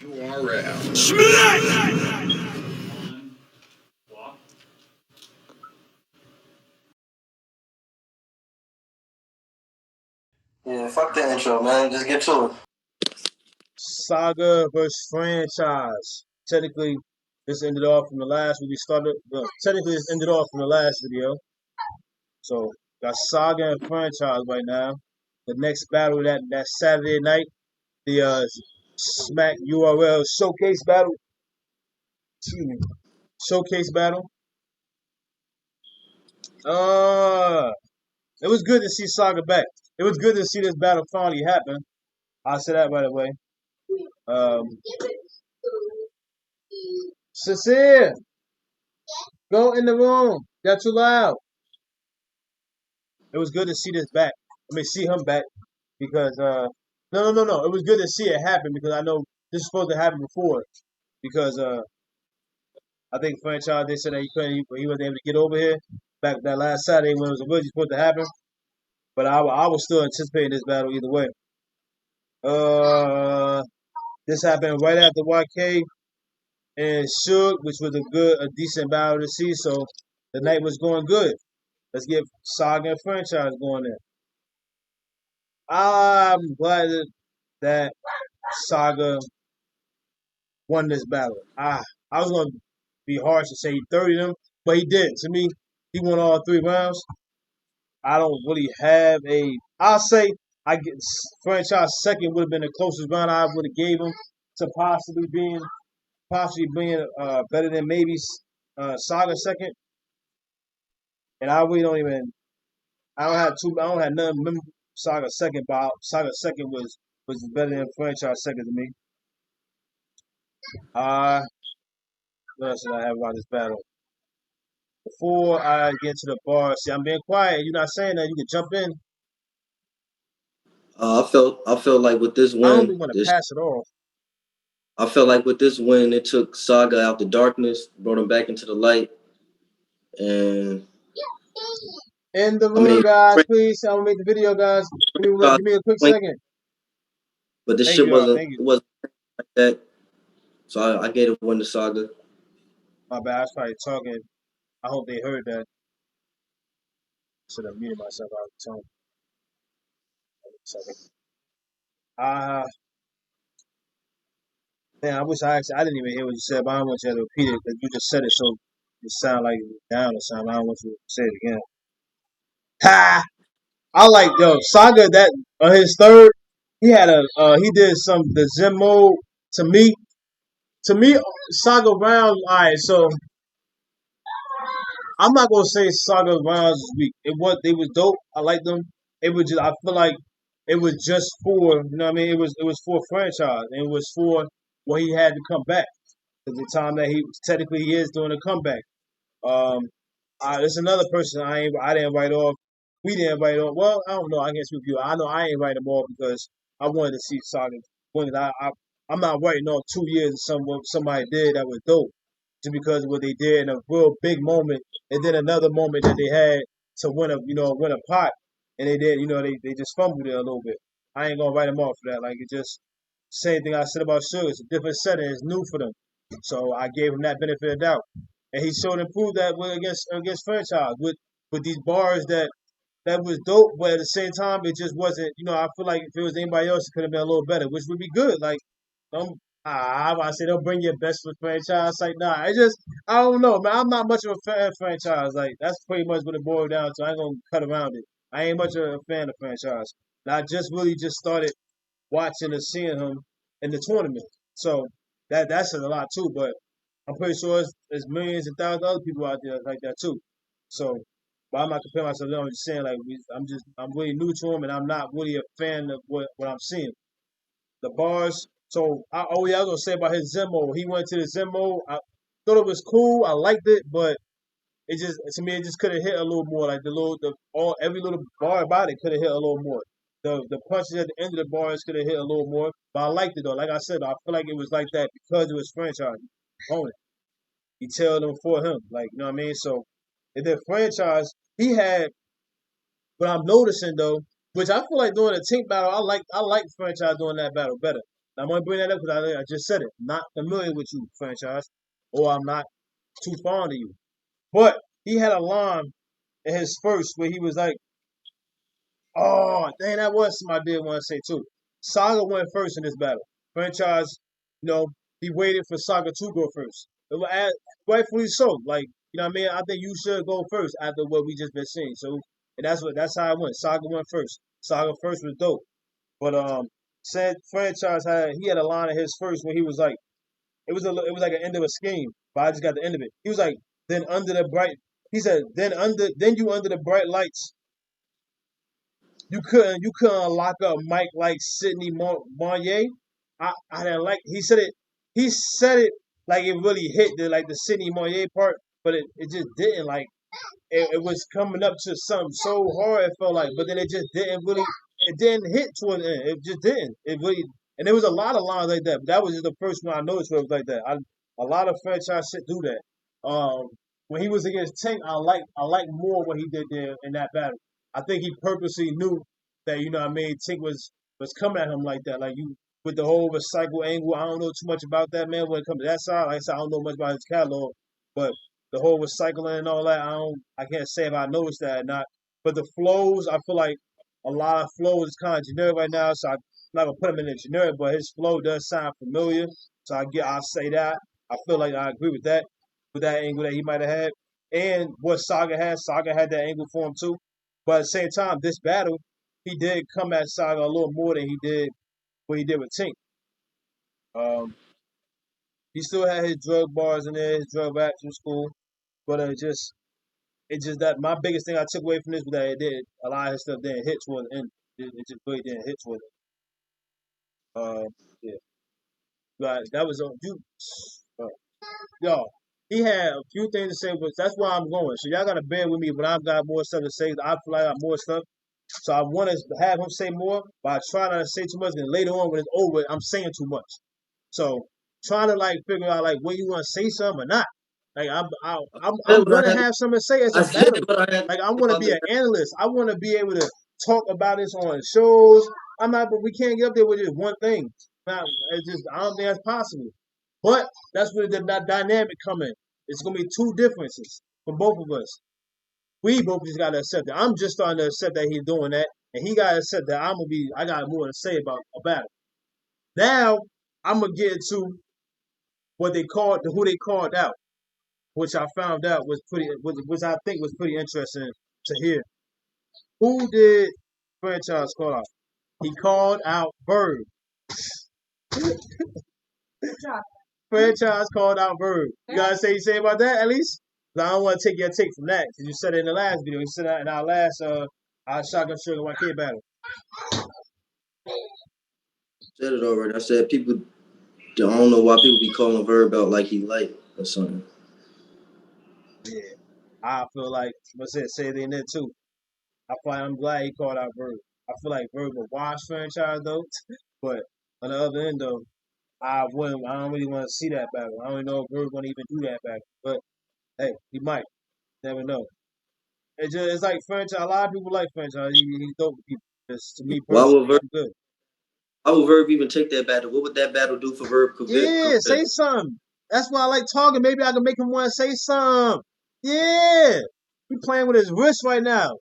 You are out. Yeah, fuck the intro, man. Just get to it. Saga versus franchise. Technically, this ended off from the last when we started. Well, technically, this ended off from the last video. So got Saga and franchise right now. The next battle that Saturday night, the Smack URL showcase battle. Excuse me, showcase battle. Uh, it was good to see Saga back. It was good to see this battle finally happen. I'll say that right away. Um, Sincere, go in the room. Got too loud. It was good to see this back. I mean, see him back because no. It was good to see it happen because I know this is supposed to happen before because I think franchise they said that he wasn't able to get over here back that last Saturday when it was originally supposed to happen. But I was still anticipating this battle either way. Uh, this happened right after YK and Suge, which was a decent battle to see. So the night was going good. Let's get Saga and franchise going there. I'm glad that Saga won this battle. I was gonna be harsh to say he 30 them, but he did. To me, he won all 3 rounds. I don't really have a. I'll say I get franchise second would have been the closest round I would have gave him to possibly being better than maybe Saga second. And I really don't even. I don't have two. I don't have none. Saga second, but Saga second was better than franchise second to me. Uh, what else did I have about this battle? Before I get to the bar, see, I'm being quiet. You're not saying that. You can jump in. I felt like with this I don't even win, want to this pass it off. I felt like with this win, it took Saga out the darkness, brought him back into the light, and In the I room, mean, guys, please. I'm gonna make the video, guys. franchise Give me a quick win, second. but this Thank shit you, all. wasn't Thank you. it wasn't like that. So I gave it one to Saga. My bad. I was probably talking. I hope they heard that. Should have muted myself out of the tone. Second. Uh, man, I wish I didn't even hear what you said, but I don't want you to repeat it because you just said it so it sound like it was down or something. I don't want you to say it again. Ha! I like Saga that his third. He did some the Zen mode to me Saga round. All right, so I'm not gonna say Saga rounds was weak. They was dope. I like them. It was just I feel like it was just for what I mean. It was for franchise. And it was for what he had to come back at the time that he is doing a comeback. Um, there's another person I didn't write off. We didn't write off. Well, I don't know. I can't speak for you. I know I ain't write them off because I wanted to see Saga win. I'm not writing off 2 years of somebody did that was dope just because of what they did in a real big moment, and then another moment that they had to win a pot, and they did they just fumbled it a little bit. I ain't gonna write them off for that. Like it just same thing I said about Sugar. It's a different setting. It's new for them, so I gave him that benefit of doubt, and he showed and proved that against franchise with these bars that was dope, but at the same time, it just wasn't. I feel like if it was anybody else, it could have been a little better, which would be good. Like, I say don't bring your best for franchise. Like, nah, I don't know, man. I'm not much of a fan of franchise. Like, that's pretty much what it boiled down to. I ain't gonna cut around it. I ain't much of a fan of franchise. And I just really just started watching and seeing him in the tournament. So that says a lot too. But I'm pretty sure there's millions and thousands of other people out there like that too. So, but I'm not comparing myself to them. I'm just saying like I'm really new to him, and I'm not really a fan of what I'm seeing. The bars. So I was gonna say about his Zemo. He went to the Zemo. I thought it was cool. I liked it, but it just to me it just could have hit a little more. Like every little bar about it could have hit a little more. The punches at the end of the bars could have hit a little more. But I liked it though. Like I said, I feel like it was like that because it was franchise opponent. He tailed them for him. Like, you know what I mean? So in the franchise, he had but I'm noticing though, which I feel like doing a team battle, I like franchise doing that battle better. I'm gonna bring that up because I just said it. I'm not familiar with you, franchise, or I'm not too fond of you. But he had a line in his first where he was like, "Oh, dang, that was something I did want to say too." Saga went first in this battle. Franchise, you know, he waited for Saga to go first. Rightfully so. Like, you know what I mean? I think you should go first after what we just been seeing. So, and that's how it went. Saga went first. Saga first was dope. But said franchise had a line of his first where he was like, it was like an end of a scheme, but I just got the end of it. He was like, then under the bright, he said, then you under the bright lights, you couldn't lock up Mike like Sidney Marnier. I didn't like. He said it like it really hit the Sidney Marnier part, but it just didn't like it was coming up to something so hard. It felt like, but then it just didn't really. It didn't hit toward the end. It just didn't. It really, and there was a lot of lines like that. But that was just the first one I noticed where it was like that. A lot of franchise shit do that. When he was against Tank, I like more what he did there in that battle. I think he purposely knew that what I mean. Tank was coming at him like that, like you with the whole recycle angle. I don't know too much about that man when it comes to that side. Like I said, I don't know much about his catalog, but the whole recycling and all that. I can't say if I noticed that or not. But the flows, I feel like a lot of flows is kind of generic right now, so I'm not gonna put him in the generic, but his flow does sound familiar. So I'll say that. I feel like I agree with that angle that he might have had. And what Saga had that angle for him too. But at the same time, this battle, he did come at Saga a little more than he did what he did with Tink. Um, he still had his drug bars in there, his drug raps from school, but it just that my biggest thing I took away from this was that it did a lot of his stuff didn't hit toward the end. It just really didn't hit toward it. Yeah, but that was on you. Uh, y'all, he had a few things to say, but that's why I'm going. So y'all gotta bear with me when I've got more stuff to say. I feel like I got more stuff. So I want to have him say more, but I try not to say too much. And later on, when it's over, I'm saying too much. So trying to like figure out like when you want to say something or not. Like I'm said what gonna I had. have something to say as I a said battle. what I had Like I want to about be the an analyst. I want to be able to talk about this on shows. I'm not, but we can't get up there with just one thing. Not, it's just I don't think that's possible. But that's where the dynamic come in. It's gonna be two differences for both of us. We both just gotta accept it. I'm just starting to accept that he's doing that, and he gotta accept that I got more to say about it. Now I'm gonna get into what they called who they called out, which I found out was which I think was pretty interesting to hear. Who did franchise call out? He called out Bird. Franchise called out Bird. You gotta say about that at least? 'Cause I don't want to take your take from that because you said it in the last video. You said that in our last our shotgun sugar YK battle. said it already. I said people. I don't know why people be calling Verb out like he light or something. Yeah, I feel like what's it? Say it in there too. I'm glad he called out Bird. I feel like Bird will wash franchise though, but on the other end though, I don't really want to see that battle. I don't even know if Bird want to even do that battle. But hey, he might. Never know. It's like franchise. A lot of people like franchise. He's dope to people. Just to me Why would personally, Verb? I'm good. Why would Verb even take that battle? What would that battle do for Verb Yeah, career? say something. That's why I like talking. Maybe I can make him want to say something. Yeah, he playing with his wrist right now.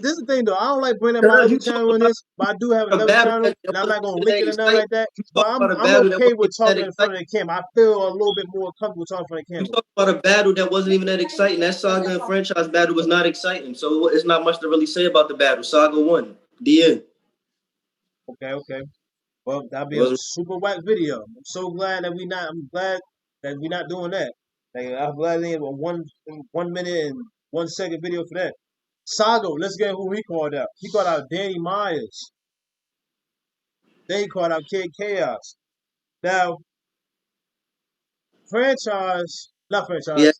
This is the thing though. I don't like bringing up my Cause other you talk channel on about this, but I do have a another battle channel, that and I'm wasn't not gonna even link that it or nothing exciting. like that. You But talk I'm about a I'm battle that okay wasn't with even that talking in front exciting. of the camera. I feel a little bit more comfortable talking in front of the You camera. talk about a battle that wasn't even that exciting. That Saga and franchise battle was not exciting. So it's not much to really say about the battle. Saga won. The end. Okay, okay. Well, that'll It be a wasn't. super whack video. I'm so glad that we not. I'm glad that we're not doing that. Like, I'm glad they have a 1 minute and 1 second video for that. Sago, let's get who he called out. He called out Danny Myers. Then he called out Kid Chaos. Now, not Yeah, franchise,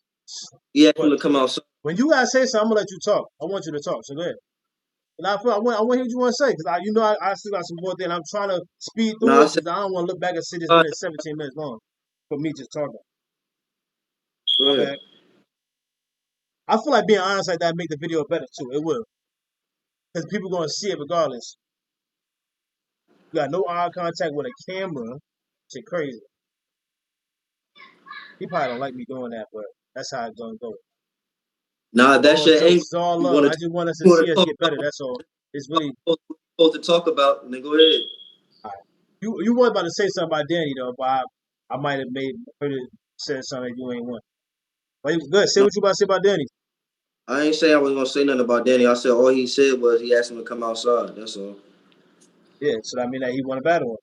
he asked him but to come out. when you guys say something, I'm gonna let you talk. I want you to talk. So go ahead. And I want to hear what you want to say because I still got some more things. I'm trying to speed No, through I it said, because I don't want to look back and see this go minute 17 minutes long for me just talking. My ahead. bad. I feel like being honest like that make the video better too. It will because people gonna see it regardless. You got no eye contact with a camera. Shit crazy. He probably don't like me doing that, but that's how it's gonna go. Nah, that All shit jokes, ain't it's all you love. want I to just want us to you want see to us talk get better. about That's all. It's really what we're supposed to talk about. Then go ahead. all right. You weren't about to say something about Danny though, but I might have made heard it said something you ain't want. But good. Say No, what you about to say about Danny. I ain't say I was gonna say nothing about Danny. I said all he said was he asked him to come outside. That's all. Yeah, so that mean that he won a battle.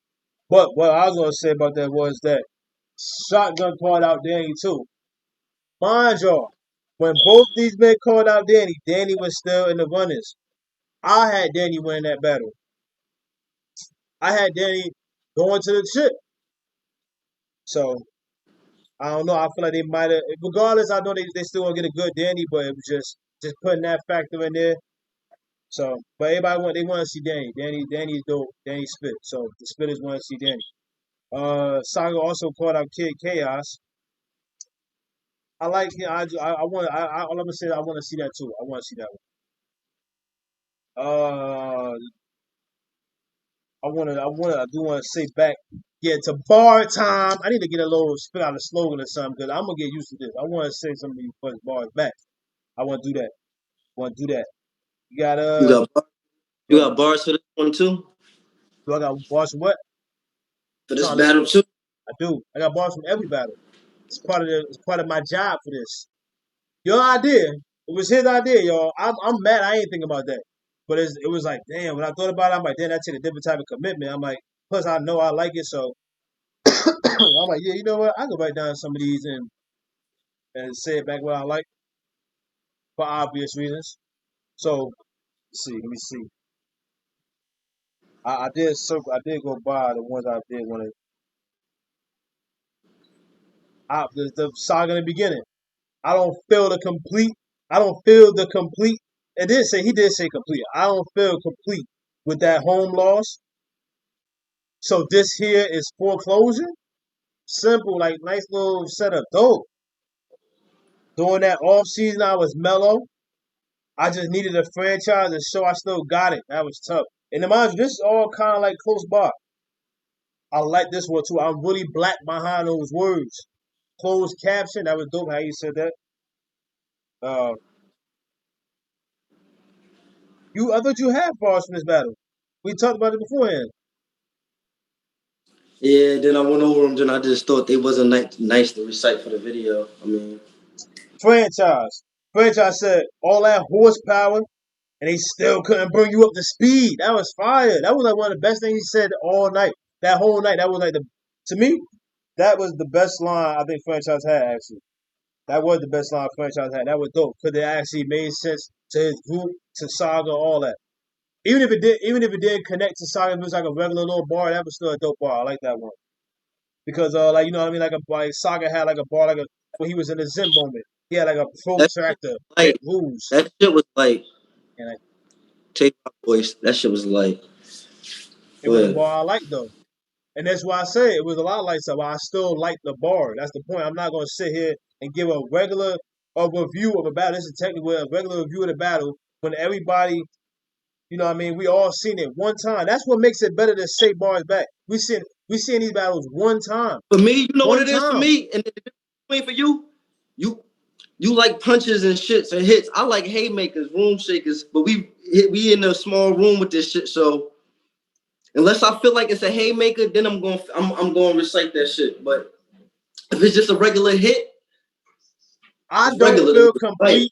But what I was gonna say about that was that Shotgun called out Danny too. Mind y'all, when both these men called out Danny, Danny was still in the runners. I had Danny win that battle. I had Danny going to the chip. So I don't know. I feel like they might have. Regardless, I know they still gonna get a good Danny, but it was just putting that factor in there. So, but everybody want to see Danny. Danny's dope. Danny spit. So the spitters want to see Danny. Saga also called out Kid Chaos. I like him. I want. All I'm gonna say, I want to see that too. I want to see that one. I do want to say back. Yeah, to bar time. I need to get a little spit out a slogan or something because I'm gonna get used to this. I want to say some of these first bars back. I want to do that. Want to do that. You got You got you what? got bars for this one too. Do I got bars from what? For this Trying to listen. battle too. I do. I got bars from every battle. It's part of my job for this. Your idea. It was his idea, y'all. I'm mad. I ain't thinking about that. But it was like, damn. When I thought about it, I'm like, damn, that take a different type of commitment. I'm like, plus I know I like it, so I'm like, yeah, you know what? I can write down some of these and say it back what I like for obvious reasons. So let's see. Let me see. I did circle. I did go by the ones I did want to. The saga in the beginning. I don't feel the complete. I don't feel the complete. It did say he did say complete. I don't feel complete with that home loss. So this here is foreclosure. Simple, like nice little setup. Dope. During that off season, I was mellow. I just needed a franchise to show I still got it. That was tough. And the mind you, this is all kind of like close by. I like this one too. I'm really black behind those words. Closed caption. That was dope. How you said that. Uh, I thought you had bars from this battle. We talked about it beforehand. Yeah, then I went over them. Then I just thought they wasn't nice to recite for the video. I mean, Franchise. Franchise said all that horsepower and they still couldn't bring you up to speed. That was fire. That was like one of the best things he said all night. That whole night. That was like to me, that was the best line I think franchise had actually. That was the best line franchise had. That was dope because it actually made sense to his group, to Saga, all that. Even if it didn't connect to Saga, it was like a regular little bar. That was still a dope bar. I like that one because, like you know what I mean, like Saga had like a bar, like a when he was in the Zen moment. He had like a that shit protractor, was bent like rules, that shit was like and like, take my voice. That shit was like. it Go was a ahead. bar I liked though. And that's why I say it was a lot like stuff. I still like the bar. That's the point. I'm not going to sit here and give a review of a battle. This is technically a regular review of the battle when everybody, you know what I mean, we all seen it one time. That's what makes it better than say bars back. We seen these battles one time. For me, you know what One it is for time. me, and the difference between for you you like punches and shits and hits. I like haymakers, room shakers, but we in a small room with this shit. So unless I feel like it's a haymaker, then I'm going to recite that shit. But if it's just a regular hit, I it's don't regular to me. feel Right. complete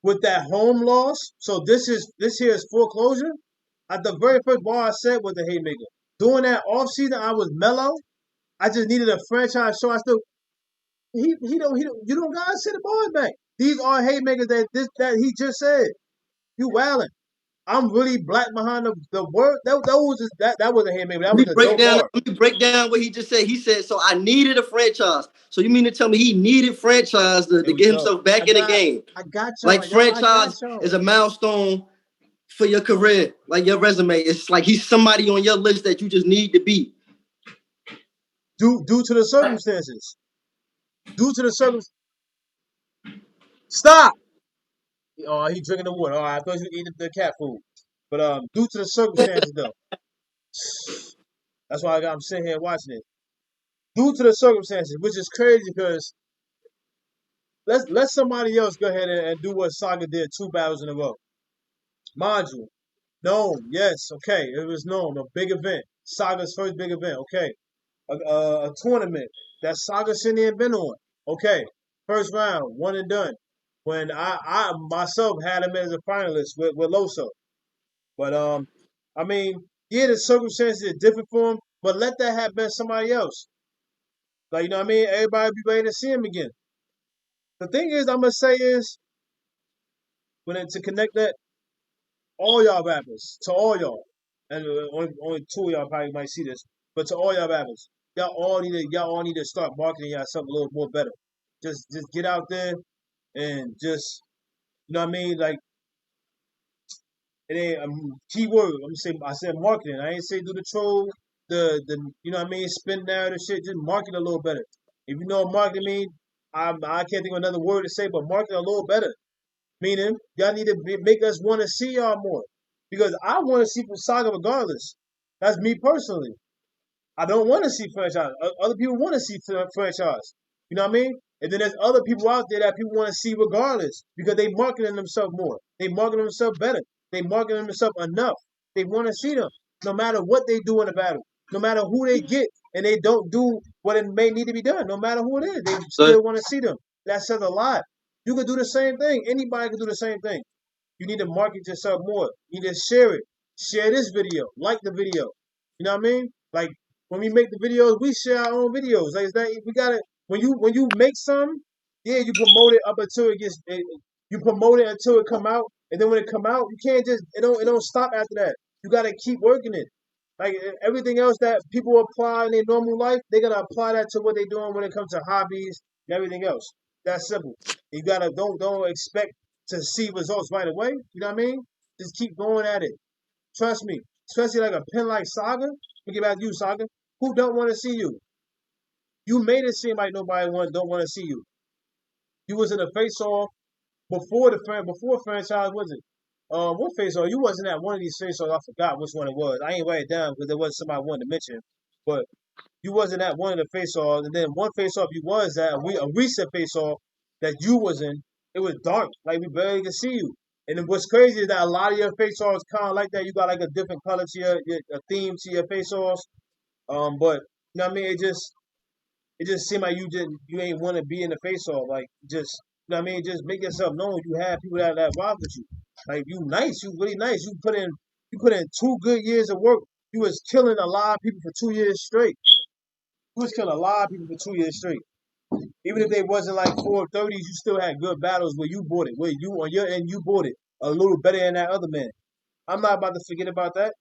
with that home loss. So this here is foreclosure. At the very first bar I said was the haymaker. During that off season, I was mellow. I just needed a franchise show. I still he don't you don't gotta say the bars back. These are haymakers that he just said. You wildin'. I'm really black behind the word. That was a haymaker. That was a dope bar. Let me break down what he just said. He said, "So I needed a franchise." So you mean to tell me he needed franchise It to was get dope. himself back in the game? I got y'all. Like I got franchise y'all. is a milestone for your career, like your resume. It's like he's somebody on your list that you just need to beat. Due to the circumstances. Due to the circumstances. Stop. Oh, he drinking the water. Oh, I thought you eating the cat food. But due to the circumstances though. That's why I'm sitting here watching it. Due to the circumstances, which is crazy because let somebody else go ahead and do what Saga did 2 battles in a row. Mind you, known, yes, okay, it was known, a big event. Saga's first big event, okay. A tournament that Saga shouldn't even been on. Okay, first round, one and done. When I myself had him as a finalist with Loso. But I mean, yeah, the circumstances are different for him, but let that have been somebody else. Like, you know what I mean? Everybody be ready to see him again. The thing is, I'm gonna say is to connect that all y'all rappers to all y'all, and only two of y'all probably might see this, but to all y'all rappers, y'all all need to start marketing yourself a little more better. Just get out there and just you know what I mean. Like it ain't keyword. I said marketing. I ain't say do the troll, the you know what I mean, spin narrative shit. Just market a little better. If you know what marketing mean, I can't think of another word to say, but market a little better. Meaning, y'all need to make us want to see y'all more. Because I want to see from Saga regardless. That's me personally. I don't want to see franchise. Other people want to see franchise. You know what I mean? And then there's other people out there that people want to see regardless because they marketing themselves more. They marketing themselves better. They marketing themselves enough. They want to see them no matter what they do in the battle, no matter who they get, and they don't do what it may need to be done. No matter who it is, they But still want to see them. That says a lot. You can do the same thing. Anybody can do the same thing. You need to market yourself more. You need to share it. Share this video. Like the video. You know what I mean? Like when we make the videos, we share our own videos. Like that, we got to when you make some, yeah, you promote it up until it gets. You promote it until it come out, and then when it come out, you can't just it don't stop after that. You got to keep working it. Like everything else that people apply in their normal life, they're gonna apply that to what they're doing when it comes to hobbies and everything else. That's simple. You gotta don't expect to see results right away. You know what I mean? Just keep going at it. Trust me. Especially like a pen like Saga. Let me get back to you, Saga. Who don't want to see you? You made it seem like nobody don't want to see you. You was in a face off before franchise was it? What face off? You wasn't at one of these face offs. I forgot which one it was. I ain't write it down because there wasn't somebody I wanted to mention. But you wasn't at one of the face offs, and then one face off you was at a recent face off that you was in. It was dark, like we barely could see you. And then what's crazy is that a lot of your face offs kind of like that. You got like a different color to your a theme to your face offs. But you know what I mean? It just seemed like you ain't want to be in the face off. Like just you know what I mean? Just make yourself known. You have people that rock with you. Like you nice, you really nice. You put in 2 good years of work. You was killing a lot of people for 2 years straight. You was killing a lot of people for 2 years straight. Even if they wasn't like 430s, you still had good battles where you bought it. Where you on your end you bought it a little better than that other man. I'm not about to forget about that.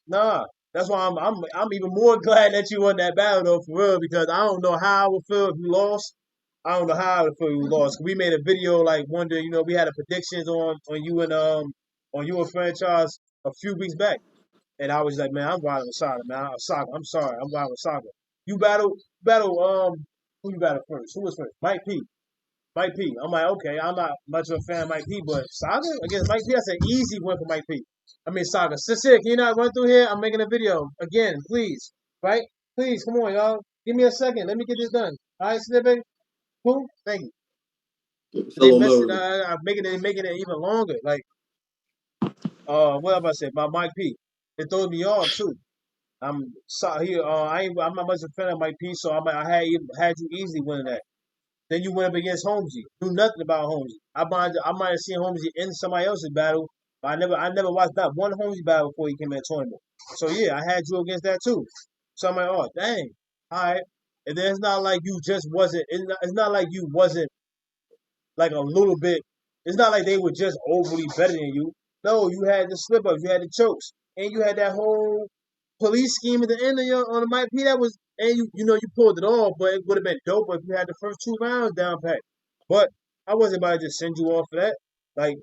Nah, that's why I'm even more glad that you won that battle though for real because I don't know how I would feel if you lost. I don't know how I would feel if you lost. We made a video like wonder, we had a predictions on you and franchise a few weeks back, and I was like, man, I'm riding with Saga, man. Saga, I'm sorry, I'm riding with Saga. You battle who you battle first? Who was first? Mike P. Mike P. I'm like, okay, I'm not much of a fan of Mike P, but Saga against Mike P, that's an easy win for Mike P. I mean, Saga. Sincere, can you not run through here? I'm making a video. Again, please. Right? Please, come on, y'all. Give me a second. Let me get this done. All right, Sincere, baby? Cool? Thank you. So they fellow messed it. Murray. I'm making it even longer. Like, what have I said about Mike P? It throws me off, too. I'm not much a fan of Mike P, so I had you easily winning that. Then you went up against Holmesy. Knew nothing about Holmesy. I might have seen Holmesy in somebody else's battle, but I never watched that one Holmesy battle before he came in the tournament. So yeah, I had you against that too. So I'm like, oh dang, all right. And then it's not like you just wasn't. It's not like you wasn't like a little bit. It's not like they were just overly better than you. No, you had the slip ups, you had the chokes, and you had that whole police scheme at the end of your on the Mike P. That was, and you pulled it off, but it would have been dope if you had the first 2 rounds down pat. But I wasn't about to just send you off for that. Like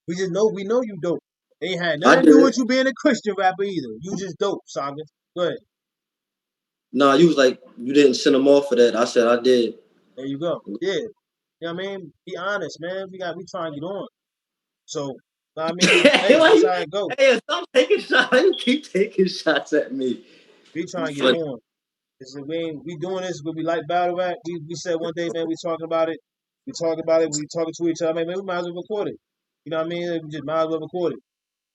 we know you dope. It ain't had I nothing to do with did. you being a Christian rapper either. You just dope, Saga. Go ahead. Nah, you was like you didn't send him off for that. I said I did. There you go. Yeah. You know what I mean? Be honest, man. We trying to get on. So, I mean, hey, hey, why that's you, how it go. hey, stop taking shots. Why you keep taking shots at me? We trying to get on. We doing this, but we like battle rap. We said one day, man, we talking about it. We talking to each other. Man, we might as well record it. You know what I mean? We just might as well record it.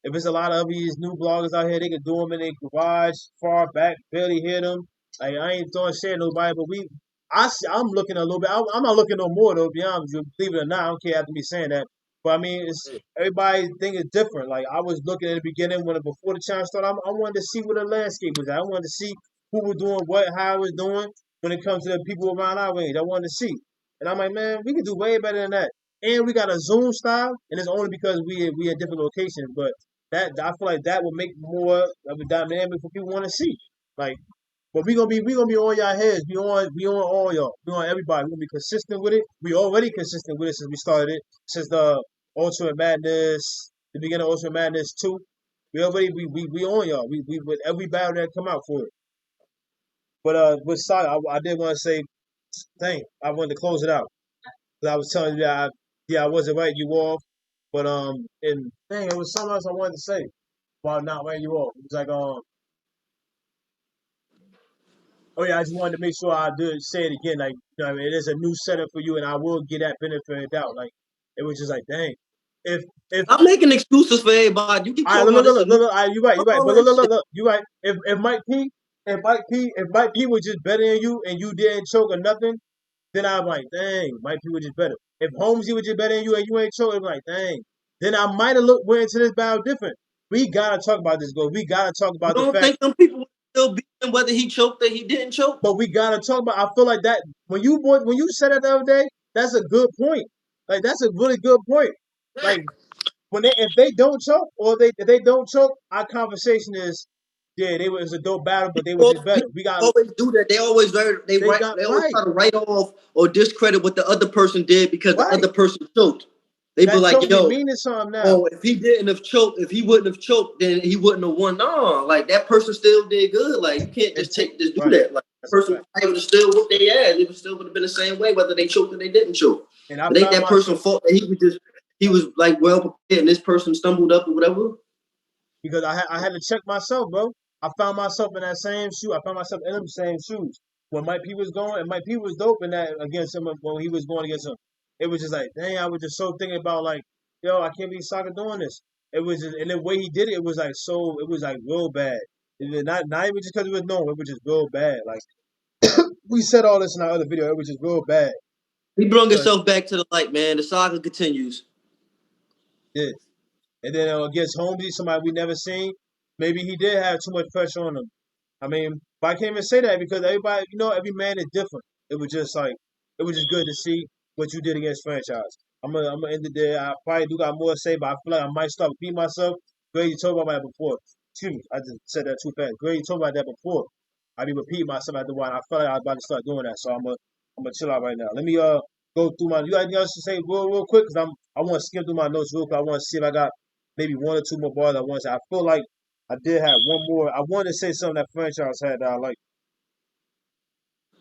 If it's a lot of these new bloggers out here, they can do them in their garage, far back, barely hear them. Like, I ain't throwing shit at nobody, but I'm looking a little bit. I'm not looking no more though. To be honest, with you, believe it or not, I don't care after me saying that. But I mean, it's everybody thing is different. Like I was looking at the beginning before the challenge started, I wanted to see what the landscape was at. I wanted to see who was doing what, how it was doing when it comes to the people around our range. I wanted to see, and I'm like, man, we can do way better than that. And we got a Zoom style, and it's only because we at different locations. But that I feel like that would make more of a dynamic for people want to see. Like, but we gonna be on y'all heads. We on all y'all. We on everybody. We gonna be consistent with it. We already consistent with it since we started it. Since the Ultimate Madness, the beginning of Ultimate Madness 2. We already we on y'all. We with every battle that come out for it. But with Saga, I did want to say, I wanted to close it out. Cause I was telling you that I wasn't writing you off. But and it was something else I wanted to say about not writing you off. It was like oh yeah, I just wanted to make sure I did say it again. Like, you know what I mean, it is a new setup for you, and I will get that benefit of the doubt. Like, it was just like, dang, if I'm making excuses for everybody. You keep all right, talking about this. look, all right, you're right, but look, you're right. If Mike P was just better than you, and you didn't choke or nothing, then I'm like, dang, Mike P was just better. If Holmesy was just better than you, and you ain't choke, I'm like, dang, then I might have went into this battle different. We gotta talk about this, go. We gotta talk You about the don't fact. think them people would still beat him whether he choked or he didn't choke? But we gotta talk about. I feel like that when you said it the other day, that's a good point. Like that's a really good point. Like if they don't choke or if they don't choke, our conversation is it was a dope battle, but they were just better. People We got always do that. They always they got always right. try to write off or discredit what the other person did because the Right. other person choked. They be That like, choke be yo, meaning something now. oh, if he didn't have choked, if he wouldn't have choked, then he wouldn't have won. No, like that person still did good. Like you can't just do right. that. Like That's the person would have still whooped their ass. It still would have been the same way whether they choked or they didn't choke. And I But ain't found that person myself fault that he was like well prepared and this person stumbled up or whatever? because I had to check myself, bro. I found myself in that same shoe. I found myself in them same shoes. When Mike P was going, and Mike P was dope in that against him when he was going against him. It was just like, dang, I was just so thinking about like, yo, I can't be Saga doing this. It was just, and the way he did it, it was like it was like real bad. It was not even just because it was known, it was just real bad. Like we said all this in our other video, it was just real bad. He brought himself back to the light, man. The saga continues. Yeah. And then against Holmesy, somebody we never seen, maybe he did have too much pressure on him. I mean, but I can't even say that because everybody, every man is different. It was just like, it was just good to see what you did against franchise. I'm gonna end it there. I probably do got more to say, but I feel like I might start repeating myself. Greg, you told about that before. Excuse me, I just said that too fast. Greg, you told about that before. I be repeating myself after a while. I feel like I was about to start doing that, so I'm gonna chill out right now. Let me go through my. You got anything else to say real quick? Cause I want to skim through my notes real quick. I want to see if I got maybe one or two more bars I want to say. I feel like I did have one more. I wanted to say something that franchise had that I like.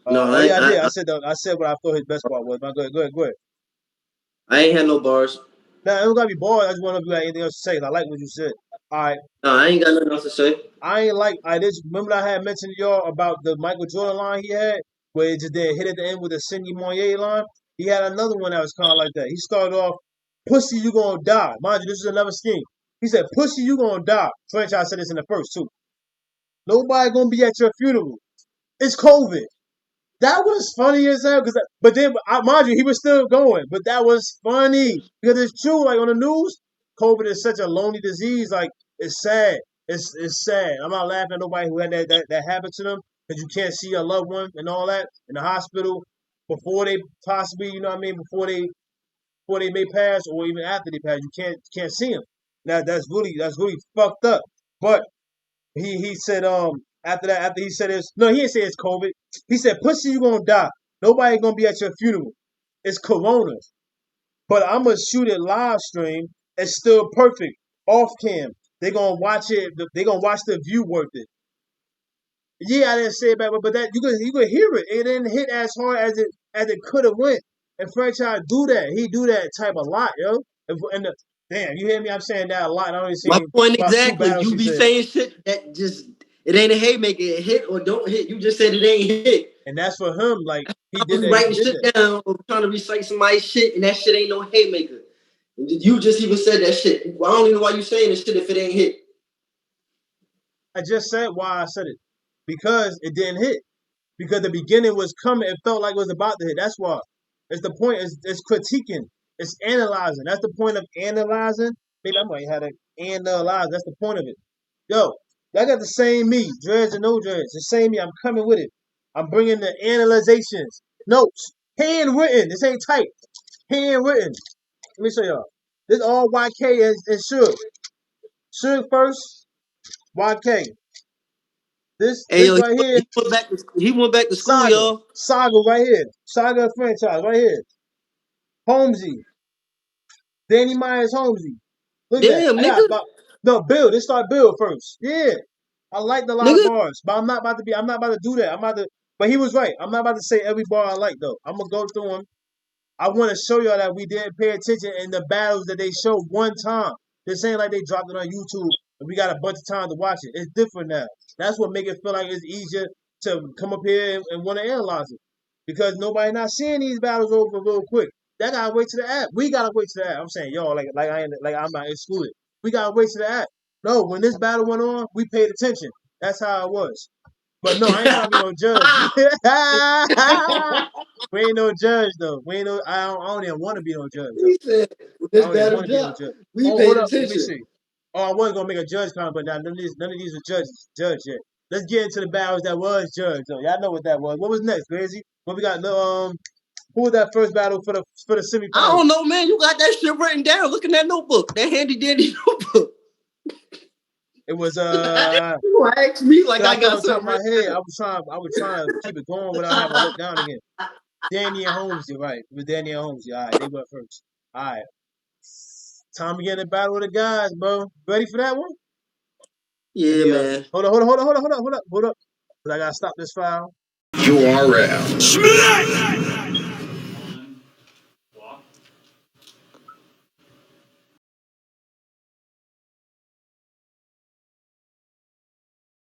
No, Oh yeah, I did. I said what I thought his best part was. Go ahead. I ain't had no bars. Now it don't gotta be bars. I just want to be like anything else to say. I like what you said. All right. No, I ain't got nothing else to say. I ain't like I just remember I had mentioned to y'all about the Michael Jordan line he had, where it just didn't hit at the end with the Sidney Moyer line. He had another one that was kind of like that. He started off, "Pussy, you gonna die." Mind you, this is another scheme. He said, "Pussy, you gonna die." Franchise said this in the first too. Nobody gonna be at your funeral. It's COVID. That was funny as hell. But then, mind you, he was still going. But that was funny because it's true. Like on the news, COVID is such a lonely disease. Like it's sad. It's sad. I'm not laughing at nobody who had that happened to them because you can't see your loved one and all that in the hospital before they possibly, you know what I mean, before they may pass or even after they pass, you can't see them. Now that's really fucked up. But he said after he said it's no, he didn't say it's COVID. He said, "Pussy, you gonna die. Nobody gonna be at your funeral. It's Corona, but I'm gonna shoot it live stream. It's still perfect off cam. They gonna watch it. They gonna watch the view worth it. Yeah, I didn't say it back, but that you could hear it. It didn't hit as hard as it could have went. And franchise do that. He do that type a lot, yo. Damn, you hear me? I'm saying that a lot. I only My seen point about two exactly. battles You he be said. saying shit that just It ain't a haymaker. It hit or don't hit. You just said it ain't hit. And that's for him. Like he I did was that. writing He did shit that. down or trying to recite somebody's shit, and that shit ain't no haymaker. You just even said that shit. I don't even know why you saying this shit if it ain't hit. I just said why I said it. Because it didn't hit. Because the beginning was coming. It felt like it was about to hit. That's why. It's the point. It's critiquing. It's analyzing. That's the point of analyzing. Maybe I might have to analyze. That's the point of it. Yo, I got the same me. Dreads or no dreads. The same me. I'm coming with it. I'm bringing the analyzations. Notes. Handwritten. This ain't typed. Handwritten. Let me show y'all. This all YK and Suge. Suge first. YK. This Hey yo, right here. he went back to school, Saga. y'all. Saga right here. Saga franchise right here. Holmesy. Danny Myers Holmesy. Look at that. Damn, I got nigga. about no Bill. Let's start Bill first. Yeah. I liked a lot of Nigga. bars, but I'm not about to do that. But he was right. I'm not about to say every bar I like though. I'm gonna go through them. I want to show y'all that we didn't pay attention in the battles that they showed one time. This ain't like they dropped it on YouTube and we got a bunch of time to watch it. It's different now. That's what make it feel like it's easier to come up here and want to analyze it. Because nobody not seeing these battles over real quick. That gotta wait to the app. We gotta wait to the app. I'm saying y'all I'm not excluded. We gotta wait to the app. No, when this battle went on, we paid attention. That's how it was. But no, I ain't trying to be no judge. We ain't no judge though. We ain't no. I don't even want to be no judge. He said, I this don't even battle want to be no drop. judge. We Oh, paid hold up. Let me attention. see. Oh, I was gonna make a judge comment, but now none of these are judge yet. Let's get into the battles that was judged though. Y'all know what that was. What was next, Crazy? What we got? Who was that first battle for the semifinals? I don't know, man. You got that shit written down. Look in that notebook. That handy dandy notebook. It was You ask me like I I got on top of something my written head. down. I was trying to keep it going without having to look down again. Danny and Holmes, you're right. It was Danny and Holmes. All right, they went first. All right. Time to get in the battle with the guys, bro. Ready for that one? Yeah, man. Hold up. But I gotta stop this file. URL.